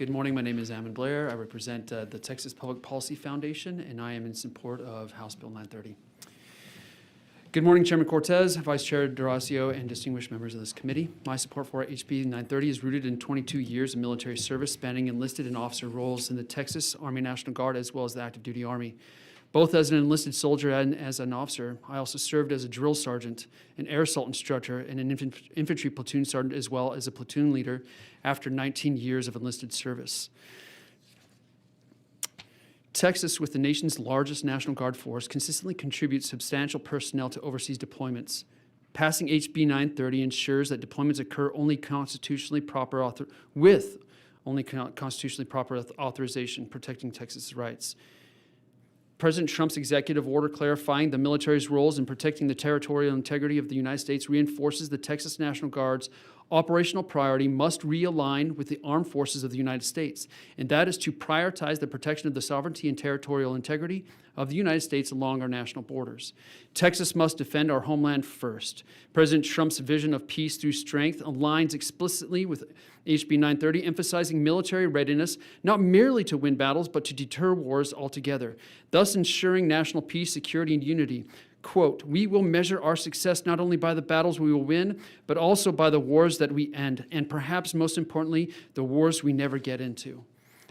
Good morning. My name is Ammon Blair. I represent the Texas Public Policy Foundation, and I am in support of House Bill 930. Good morning, Chairman Cortez, Vice Chair D'Orazio, and distinguished members of this committee. My support for HB 930 is rooted in 22 years of military service spanning enlisted and officer roles in the Texas Army National Guard as well as the active duty Army. Both as an enlisted soldier and as an officer, I also served as a drill sergeant, an air assault instructor, and an infantry platoon sergeant, as well as a platoon leader after 19 years of enlisted service. Texas, with the nation's largest National Guard force, consistently contributes substantial personnel to overseas deployments. Passing HB 930 ensures that deployments occur only constitutionally proper authorization, protecting Texas' rights. President Trump's executive order clarifying the military's roles in protecting the territorial integrity of the United States reinforces the Texas National Guard's operational priority must realign with the armed forces of the United States, and that is to prioritize the protection of the sovereignty and territorial integrity of the United States along our national borders. Texas must defend our homeland first. President Trump's vision of peace through strength aligns explicitly with HB 930, emphasizing military readiness not merely to win battles, but to deter wars altogether, thus ensuring national peace, security, and unity. Quote, "We will measure our success not only by the battles we will win, but also by the wars that we end, and perhaps most importantly, the wars we never get into."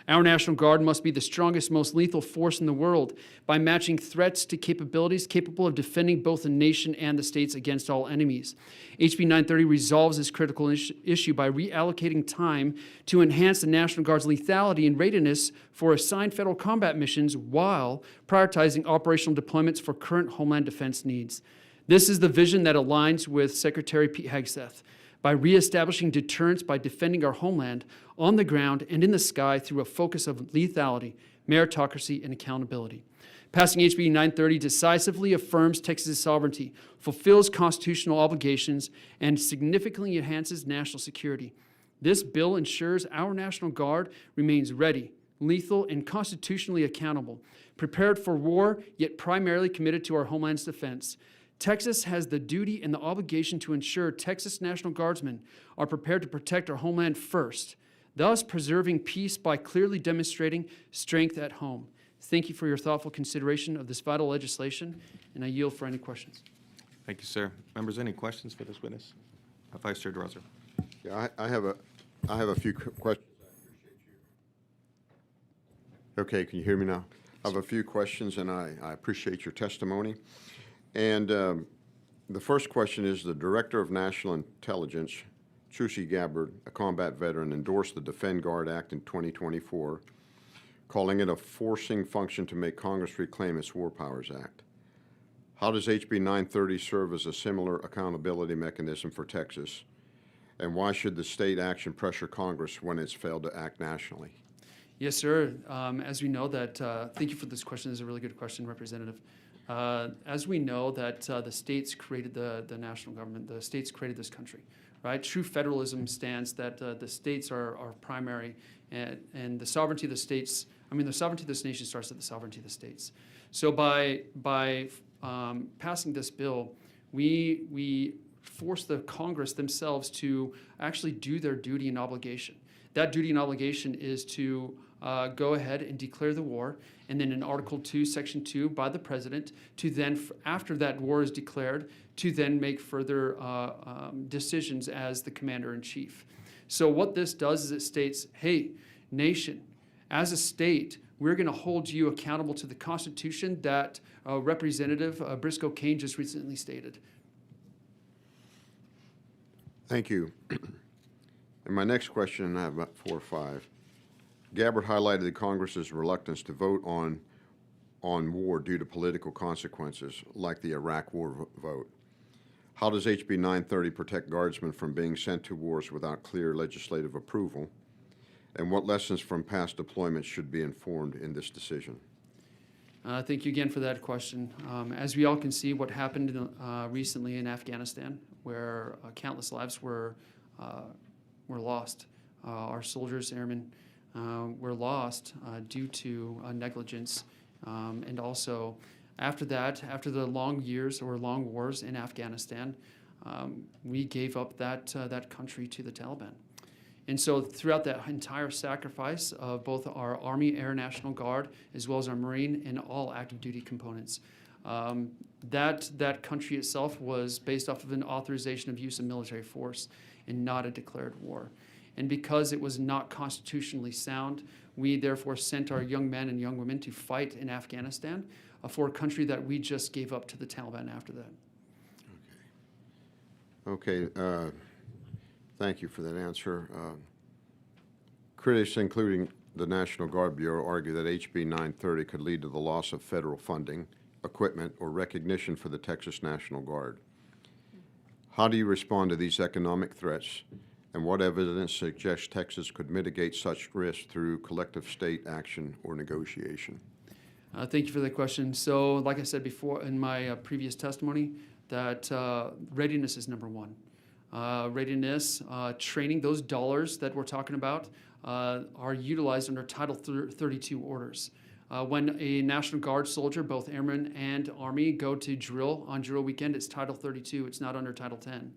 Our National Guard must be the strongest, most lethal force in the world by matching threats to capabilities capable of defending both the nation and the states against all enemies. HB 930 resolves this critical issue by reallocating time to enhance the National Guard's lethality and readiness for assigned federal combat missions while prioritizing operational deployments for current Homeland Defense needs. This is the vision that aligns with Secretary Pete Hegseth. By reestablishing deterrence by defending our homeland on the ground and in the sky through a focus of lethality, meritocracy, and accountability. Passing HB 930 decisively affirms Texas' sovereignty, fulfills constitutional obligations, and significantly enhances national security. This bill ensures our National Guard remains ready, lethal, and constitutionally accountable, prepared for war, yet primarily committed to our homeland's defense. Texas has the duty and the obligation to ensure Texas National Guardsmen are prepared to protect our homeland first, thus preserving peace by clearly demonstrating strength at home. Thank you for your thoughtful consideration of this vital legislation, and I yield for any questions. Thank you, sir. Members, any questions for this witness? Vice Chair D'Orazio. Yeah, I have a few questions. Okay, can you hear me now? I have a few questions, and I appreciate your testimony. And the first question is, the Director of National Intelligence, Tulsi Gabbard, a combat veteran, endorsed the Defend Guard Act in 2024, calling it a forcing function to make Congress reclaim its War Powers Act. How does HB 930 serve as a similar accountability mechanism for Texas? And why should the state action pressure Congress when it's failed to act nationally? Yes, sir. As we know that, thank you for this question. This is a really good question, Representative. As we know that the states created the national government, the states created this country, right? True federalism stands that the states are primary, and the sovereignty of the states, the sovereignty of this nation starts at the sovereignty of the states. So by passing this bill, we force the Congress themselves to actually do their duty and obligation. That duty and obligation is to go ahead and declare the war, and then in Article 2, Section 2, by the President, to then, after that war is declared, to then make further decisions as the Commander-in-Chief. So what this does is it states, hey, nation, as a state, we're going to hold you accountable to the Constitution that Representative Briscoe Cain just recently stated. Thank you. And my next question, and I have about 4 or 5. Gabbard highlighted the Congress's reluctance to vote on war due to political consequences, like the Iraq War vote. How does HB 930 protect Guardsmen from being sent to wars without clear legislative approval? And what lessons from past deployments should be informed in this decision? Thank you again for that question. As we all can see, what happened recently in Afghanistan, where countless lives were lost. Our soldiers, airmen, were lost due to negligence, and also after that, after the long years or long wars in Afghanistan, we gave up that country to the Taliban. And so throughout that entire sacrifice of both our Army Air National Guard as well as our Marine and all active duty components, that country itself was based off of an authorization of use of military force and not a declared war. And because it was not constitutionally sound, we therefore sent our young men and young women to fight in Afghanistan for a country that we just gave up to the Taliban after that. Okay, thank you for that answer. Critics, including the National Guard Bureau, argue that HB 930 could lead to the loss of federal funding, equipment, or recognition for the Texas National Guard. How do you respond to these economic threats, and what evidence suggests Texas could mitigate such risk through collective state action or negotiation? Thank you for that question. So, like I said before in my previous testimony, that readiness is number one. Readiness, training, those dollars that we're talking about are utilized under Title 32 orders. When a National Guard soldier, both Airmen and Army, go to drill on drill weekend, it's Title 32. It's not under Title 10.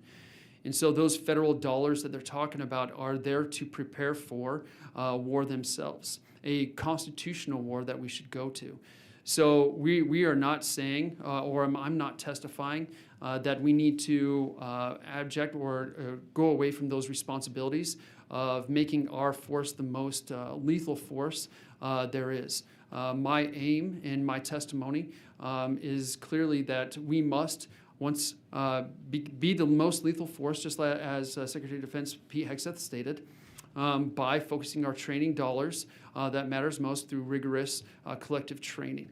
And so those federal dollars that they're talking about are there to prepare for war themselves, a constitutional war that we should go to. So we are not saying, or I'm not testifying, that we need to abject or go away from those responsibilities of making our force the most lethal force there is. My aim in my testimony is clearly that we must once be the most lethal force, just as Secretary of Defense Pete Hegseth stated, by focusing our training dollars that matters most through rigorous collective training.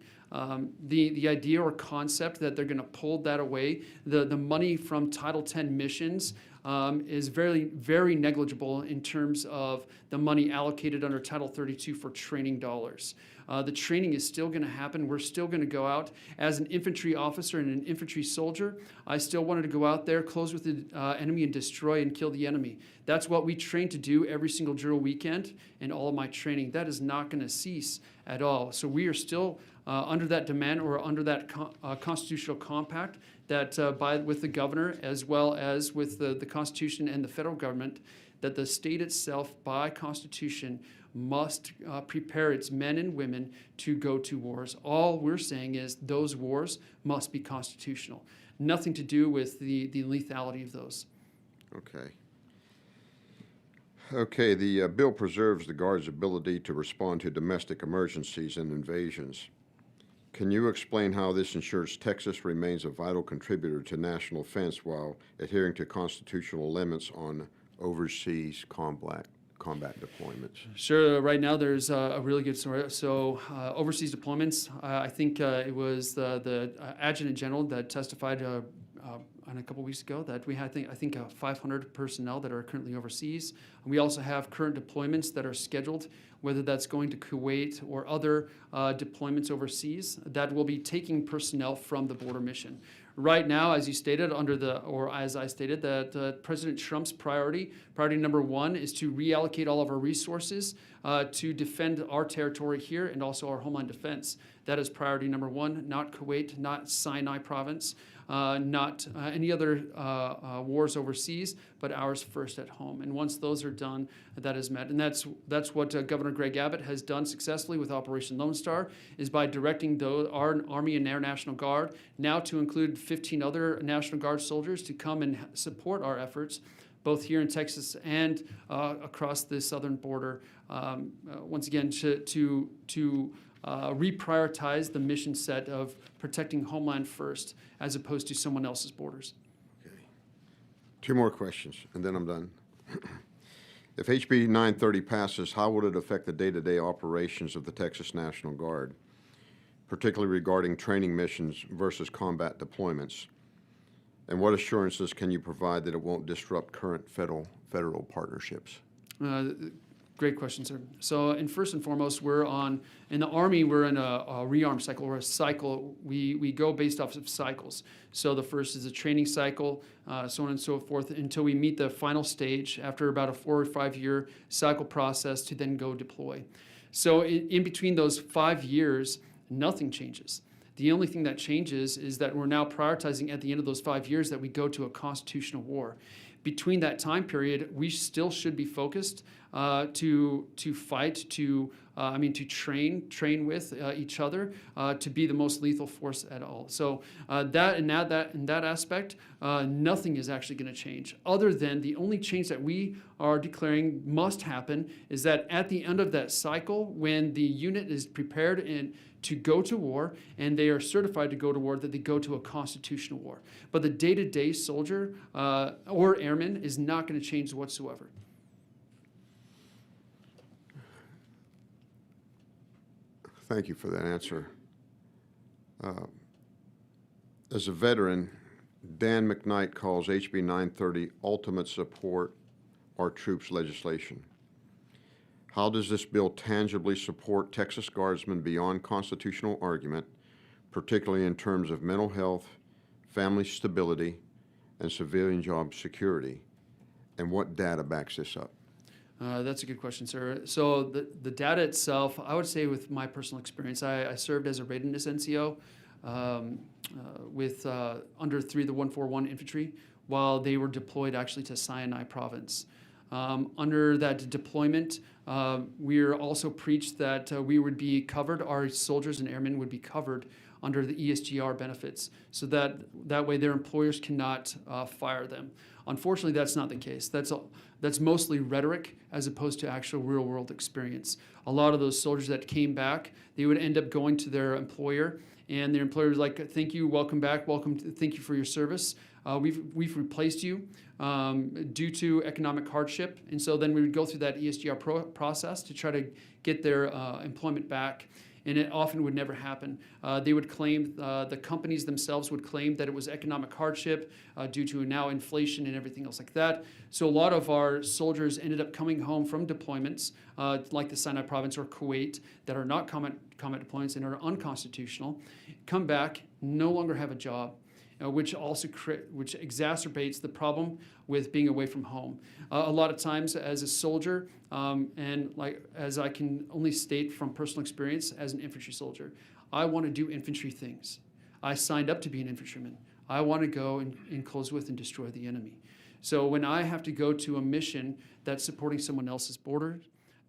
The idea or concept that they're going to pull that away, the money from Title 10 missions is very, very negligible in terms of the money allocated under Title 32 for training dollars. The training is still going to happen. We're still going to go out. As an infantry officer and an infantry soldier, I still wanted to go out there, close with the enemy, and destroy and kill the enemy. That's what we train to do every single drill weekend in all of my training. That is not going to cease at all. So we are still under that demand or under that constitutional compact that with the governor as well as with the Constitution and the federal government, that the state itself by Constitution must prepare its men and women to go to wars. All we're saying is those wars must be constitutional. Nothing to do with the lethality of those. Okay. Okay, the bill preserves the Guard's ability to respond to domestic emergencies and invasions. Can you explain how this ensures Texas remains a vital contributor to national defense while adhering to constitutional limits on overseas combat deployments? Sure. Right now, there's a really good story. So, overseas deployments. I think it was the Adjutant General that testified on a couple weeks ago that we had, I think 500 personnel that are currently overseas. We also have current deployments that are scheduled, whether that's going to Kuwait or other deployments overseas, that will be taking personnel from the border mission. Right now, as you stated, as I stated, that President Trump's priority number one is to reallocate all of our resources to defend our territory here and also our homeland defense. That is priority number one, not Kuwait, not Sinai province, not any other wars overseas, but ours first at home. And once those are done, that is met. And that's what Governor Greg Abbott has done successfully with Operation Lone Star, is by directing our Army and Air National Guard now to include 15 other National Guard soldiers to come and support our efforts, both here in Texas and across the southern border. Once again, to reprioritize the mission set of protecting Homeland first as opposed to someone else's borders. Okay. Two more questions, and then I'm done. If HB 930 passes, how would it affect the day-to-day operations of the Texas National Guard, particularly regarding training missions versus combat deployments? And what assurances can you provide that it won't disrupt current federal partnerships? Great question, sir. So, and first and foremost, in the Army, we're in a rearm cycle, or a cycle. We go based off of cycles. So the first is a training cycle, so on and so forth, until we meet the final stage after about a 4 or 5 year cycle process to then go deploy. So in between those 5 years, nothing changes. The only thing that changes is that we're now prioritizing at the end of those 5 years that we go to a constitutional war. between that time period, we still should be focused to fight, to train with each other to be the most lethal force at all. So in that aspect, nothing is actually going to change. Other than the only change that we are declaring must happen is that at the end of that cycle, when the unit is prepared to go to war and they are certified to go to war, that they go to a constitutional war. But the day-to-day soldier or airman is not going to change whatsoever. Thank you for that answer. As a veteran, Dan McKnight calls HB 930 ultimate support our troops legislation. How does this bill tangibly support Texas Guardsmen beyond constitutional argument, particularly in terms of mental health, family stability, and civilian job security? And what data backs this up? That's a good question, sir. So the data itself, I would say with my personal experience, I served as a readiness NCO with under 3 the 141 Infantry while they were deployed actually to Sinai Province. Under that deployment, we were also preached that we would be covered, our soldiers and airmen would be covered under the ESGR benefits, so that way their employers cannot fire them. Unfortunately, that's not the case. That's mostly rhetoric as opposed to actual real-world experience. A lot of those soldiers that came back, they would end up going to their employer, and their employer was like, "Thank you, welcome back, thank you for your service. We've replaced you due to economic hardship," and so then we would go through that ESGR process to try to get their employment back. And it often would never happen. They would claim, the companies themselves would claim that it was economic hardship due to now inflation and everything else like that. So a lot of our soldiers ended up coming home from deployments like the Sinai Province or Kuwait that are not combat deployments and are unconstitutional, come back, no longer have a job. Which exacerbates the problem with being away from home. A lot of times as a soldier, and like as I can only state from personal experience as an infantry soldier, I want to do infantry things. I signed up to be an infantryman. I want to go and close with and destroy the enemy. So when I have to go to a mission that's supporting someone else's border,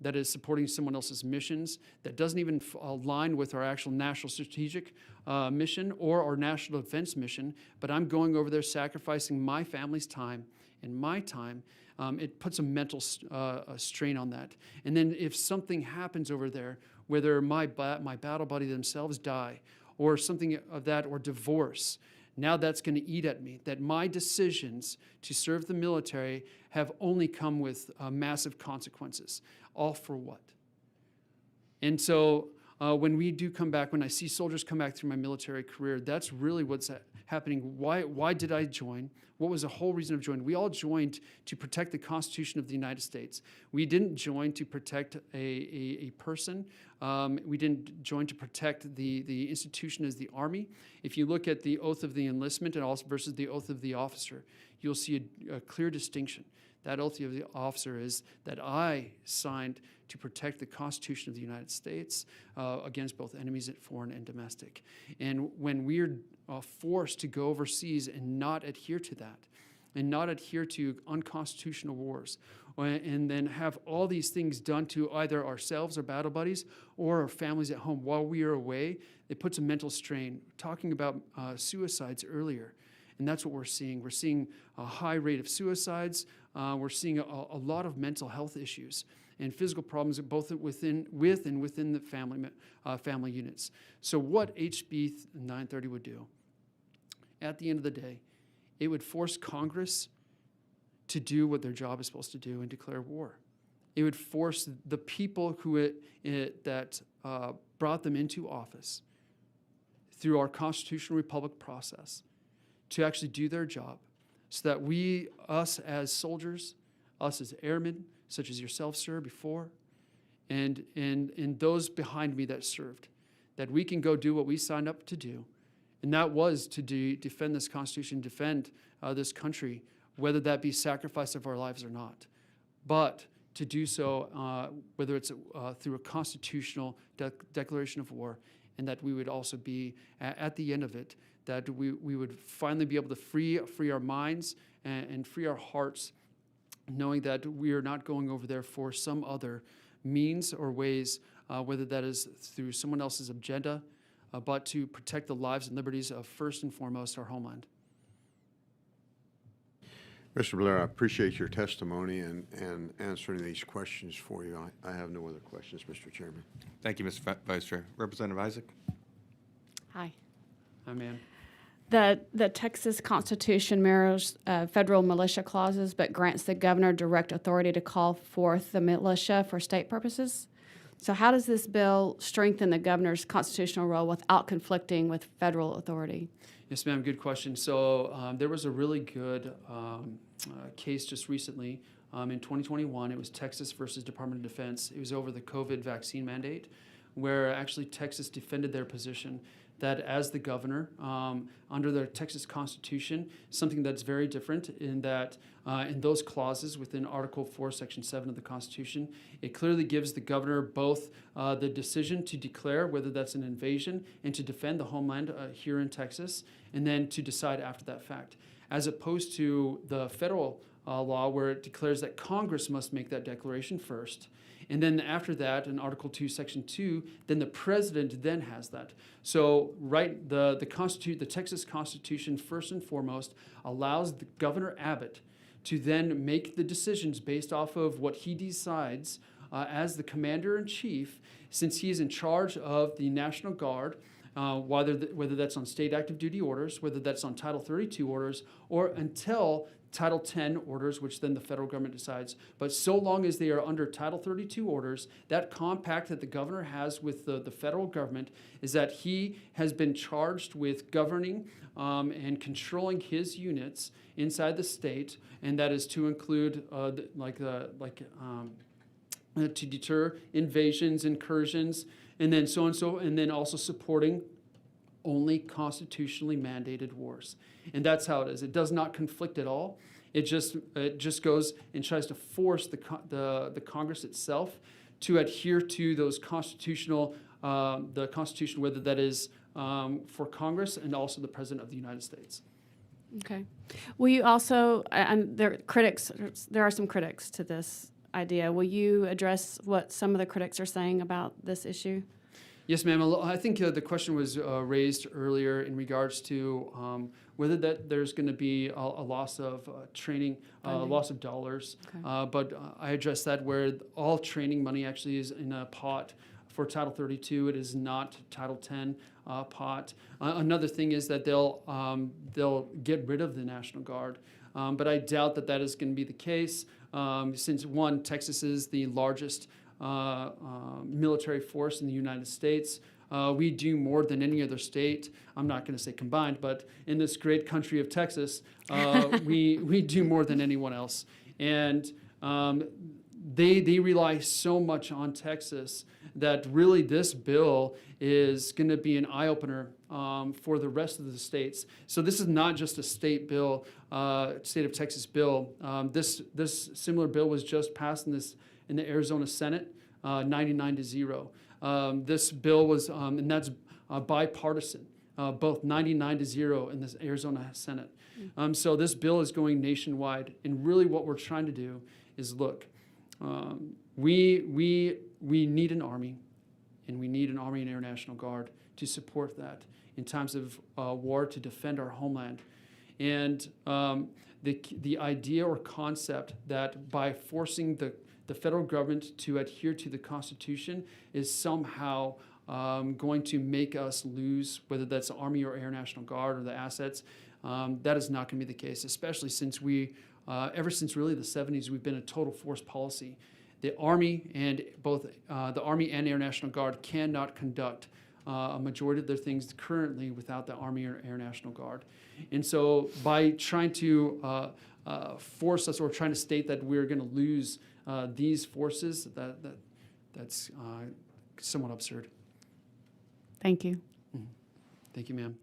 that is supporting someone else's missions, that doesn't even align with our actual national strategic mission or our national defense mission, but I'm going over there sacrificing my family's time and my time, it puts a mental strain on that. And then if something happens over there, whether my battle buddy themselves die or something of that, or divorce, now that's going to eat at me, that my decisions to serve the military have only come with massive consequences. All for what? And so when we do come back, when I see soldiers come back through my military career, that's really what's happening. Why did I join? What was the whole reason of joining? We all joined to protect the Constitution of the United States. We didn't join to protect a person. We didn't join to protect the institution as the Army. If you look at the oath of the enlistment and also versus the oath of the officer, you'll see a clear distinction. That oath of the officer is that I signed to protect the Constitution of the United States against both enemies, foreign and domestic. And when we're forced to go overseas and not adhere to that, and not adhere to unconstitutional wars, and then have all these things done to either ourselves, our battle buddies, or our families at home while we are away, it puts a mental strain. Talking about suicides earlier, and that's what we're seeing. We're seeing a high rate of suicides. We're seeing a lot of mental health issues and physical problems both within the family units. So what HB 930 would do, at the end of the day, it would force Congress to do what their job is supposed to do and declare war. It would force the people that brought them into office through our constitutional republic process to actually do their job, so that us as soldiers, us as airmen, such as yourself, sir, before, and those behind me that served, that we can go do what we signed up to do, and that was to defend this Constitution, defend this country, whether that be sacrifice of our lives or not. But to do so, whether it's through a constitutional declaration of war, and that we would also be, at the end of it, that we would finally be able to free our minds and free our hearts, knowing that we are not going over there for some other means or ways, whether that is through someone else's agenda, but to protect the lives and liberties of, first and foremost, our homeland. Mr. Blair, I appreciate your testimony and answering these questions for you. I have no other questions, Mr. Chairman. Thank you, Mr. Vice Chair. Representative Isaac? Hi. Hi, ma'am. The Texas Constitution mirrors federal militia clauses, but grants the governor direct authority to call forth the militia for state purposes. So how does this bill strengthen the governor's constitutional role without conflicting with federal authority? Yes, ma'am, good question. So there was a really good case just recently. In 2021, it was Texas versus Department of Defense. It was over the COVID vaccine mandate, where actually Texas defended their position that as the governor, under the Texas Constitution, something that's very different in that in those clauses within Article 4, Section 7 of the Constitution, it clearly gives the governor both the decision to declare whether that's an invasion and to defend the homeland here in Texas, and then to decide after that fact, as opposed to the federal law where it declares that Congress must make that declaration first. And then after that, in Article 2, Section 2, then the president then has that. So, right, the Texas Constitution, first and foremost, allows the Governor Abbott to then make the decisions based off of what he decides as the commander-in-chief, since he is in charge of the National Guard, whether that's on state active duty orders, whether that's on Title 32 orders, or until Title 10 orders, which then the federal government decides. But so long as they are under Title 32 orders, that compact that the governor has with the federal government is that he has been charged with governing and controlling his units inside the state, and that is to include to deter invasions, incursions, and then so and so, and then also supporting only constitutionally mandated wars. And that's how it is. It does not conflict at all. It just goes and tries to force the Congress itself to adhere to those constitutional, the Constitution, whether that is for Congress and also the President of the United States. Okay. Will you also, and there are some critics to this idea. Will you address what some of the critics are saying about this issue? Yes, ma'am. I think the question was raised earlier in regards to whether that there's going to be a loss of training, a loss of dollars. Okay. But I addressed that where all training money actually is in a pot for Title 32. It is not Title 10 pot. Another thing is that they'll get rid of the National Guard. But I doubt that is going to be the case since, one, Texas is the largest military force in the United States. We do more than any other state. I'm not going to say combined, but in this great country of Texas, we do more than anyone else. And they rely so much on Texas that really this bill is going to be an eye-opener for the rest of the states. So this is not just a state bill, state of Texas bill. This similar bill was just passed in the Arizona Senate, 99-0. This bill was, and that's bipartisan, both 99-0 in the Arizona Senate. So this bill is going nationwide, and really what we're trying to do is look. We need an army, and we need an Army and Air National Guard to support that in times of war to defend our homeland. And the idea or concept that by forcing the federal government to adhere to the Constitution is somehow going to make us lose, whether that's the Army or Air National Guard or the assets, that is not going to be the case, especially since ever since really the 70s, we've been a total force policy. The Army and both the Army and Air National Guard cannot conduct a majority of their things currently without the Army or Air National Guard. And so by trying to force us or trying to state that we're going to lose these forces, that's somewhat absurd. Thank you. Thank you, ma'am.